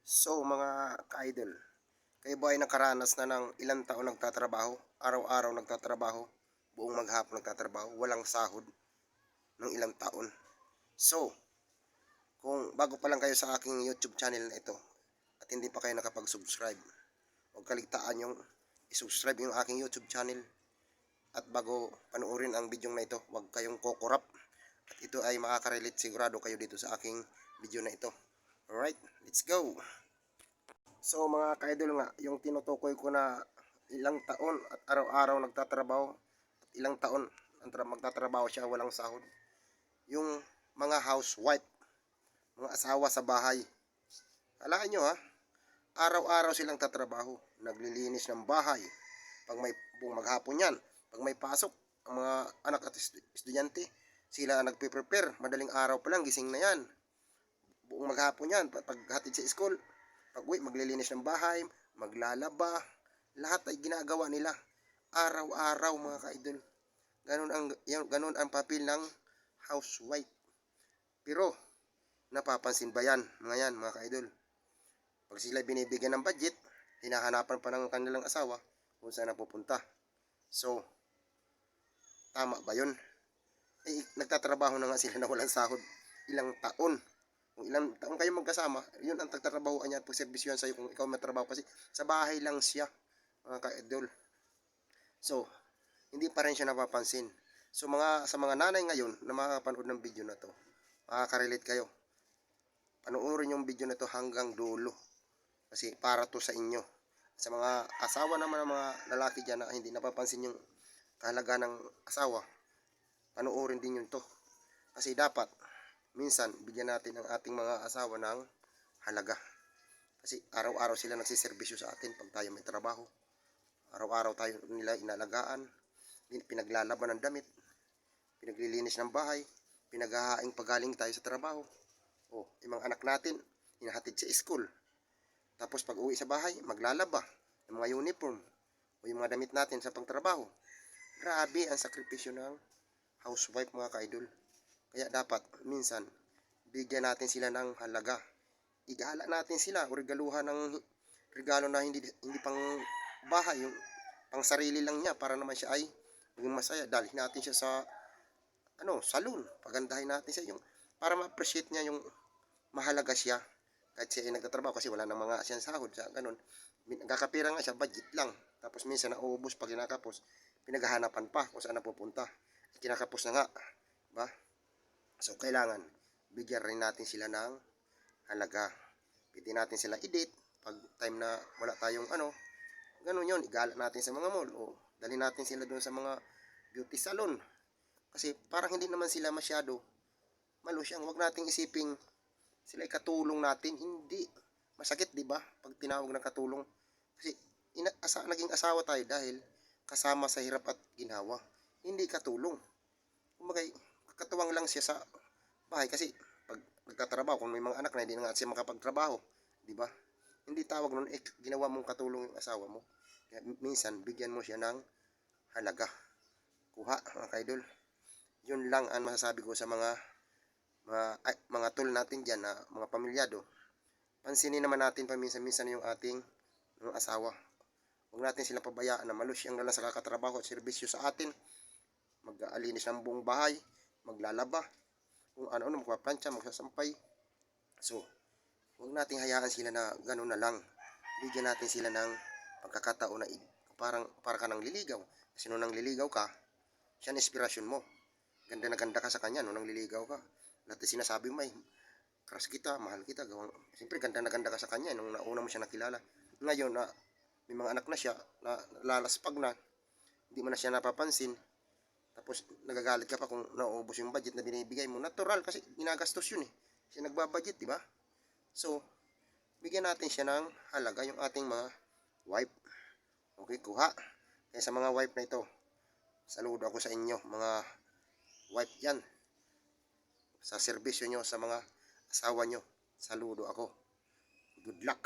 So mga ka-idol, kayo ba ay nakaranas na ng ilang taon nagtatrabaho, araw-araw nagtatrabaho, buong maghapon nagtatrabaho, walang sahod ng ilang taon? So, kung bago pa lang kayo sa aking YouTube channel na ito at hindi pa kayo nakapag-subscribe, huwag kaligtaan yung i-subscribe yung aking YouTube channel at bago panuorin ang video na ito, huwag kayong kokorap at ito ay makaka-relate sigurado kayo dito sa aking video na ito. Alright, let's go! So mga ka-idol nga, yung tinutukoy ko na ilang taon at araw-araw nagtatrabaho at ilang taon magtatrabaho siya walang sahod. Yung mga housewife, mga asawa sa bahay. Alaan nyo ha, araw-araw silang tatrabaho, naglilinis ng bahay. Pag may buong maghapon yan, pag may pasok, ang mga anak at estudyante, sila nagpe-prepare, madaling araw pa lang, gising na yan. Buong maghapon yan, paghatid sa school, pag-uwi, maglilinis ng bahay, maglalaba, lahat ay ginagawa nila. Araw-araw mga ka-idol. Ganun ang papel ng housewife. Pero, napapansin ba yan? Mga ka-idol. Pag sila binibigyan ng budget, hinahanapan pa ng kanilang asawa kung saan napupunta. So, tama ba yun? Eh, nagtatrabaho na nga sila na walang sahod. Ilang taon. Kung ilang taon kayo magkasama, yun ang tagtatrabahoan niya at pagserbisyo yan sa'yo kung ikaw matrabaho kasi sa bahay lang siya, mga ka-idol. So, hindi pa rin siya napapansin. So, sa mga nanay ngayon na makakapanood ng video na to, makaka-relate kayo. Panoorin yung video na to hanggang dulo. Kasi para to sa inyo. Sa mga asawa naman ng mga lalaki dyan na hindi napapansin yung kahalaga ng asawa, panoorin din yun to. Kasi dapat, minsan, bigyan natin ang ating mga asawa ng halaga. Kasi araw-araw sila nagsiservisyo sa atin pag tayo may trabaho. Araw-araw tayo nila inalagaan, pinaglalaban ng damit, pinaglilinis ng bahay, pinaghahaing pagaling tayo sa trabaho. O, yung mga anak natin, hinahatid sa school. Tapos pag uwi sa bahay, maglalaba ng mga uniform o yung mga damit natin sa pangtrabaho. Grabe ang sakripisyo ng housewife mga ka-idol. Kaya dapat, minsan, bigyan natin sila ng halaga. Igala natin sila o regaluhan ng regalo na hindi pang bahay, yung pang sarili lang niya para naman siya ay maging masaya. Dalhin natin siya sa salon. Pagandahin natin siya yung para ma-appreciate niya yung mahalaga siya. Kahit siya ay nagtatrabaho kasi wala nang mga siyang sahod sa ganun. Nagkakapira nga siya, budget lang. Tapos minsan nauubos pag kinakapos, pinaghahanapan pa kung saan napupunta. Kinakapos na nga, ba? So, kailangan, bigyan rin natin sila ng halaga. Pwede natin sila i-date pag time na wala tayong ganun yun, igala natin sa mga mall o dali natin sila doon sa mga beauty salon. Kasi parang hindi naman sila masyado malusyang. Huwag nating isiping sila ay katulong natin. Hindi. Masakit, di ba? Pag tinawag ng katulong. Kasi naging asawa tayo dahil kasama sa hirap at ginawa. Hindi katulong. Kumbaga, katuwang lang siya sa bahay kasi pag nagtatrabaho, kung may mga anak na hindi na nga siya makapagtrabaho, di ba? Hindi tawag nun, ginawa mong katulong yung asawa mo. Kaya minsan, bigyan mo siya ng halaga. Kuha, mga kaidol. Yun lang ang masasabi ko sa mga tol natin dyan na mga pamilyado. Pansinin naman natin paminsan-minsan yung ating asawa. Huwag natin silang pabayaan na malusyang na lang sa kakatrabaho at serbisyo sa atin. Mag-aalinis ng buong bahay, maglalaba, kung ano-ano, magpaplantsa, magsasampay. So, huwag nating hayaan sila na gano'n na lang. Bigyan natin sila ng pagkakataon na para ka nang liligaw. Kasi nung nang liligaw ka, siya ang inspirasyon mo. Ganda na ganda ka sa kanya nung nang liligaw ka. Lahat na sinasabi mo ay, crush kita, mahal kita. Siyempre, ganda na ganda ka sa kanya nung nauna mo siya nakilala. Ngayon na may mga anak na siya, na lalaspag na, hindi mo na siya napapansin. Tapos nagagalit ka pa kung nauubos yung budget na binibigay mo. Natural kasi ginagastos yun eh. Siya nagbabudget, di ba? So, bigyan natin siya ng halaga yung ating mga wife. Okay, kuha. Kaya sa mga wife na ito, saludo ako sa inyo, mga wife yan. Sa serbisyo nyo, sa mga asawa nyo, saludo ako. Good luck.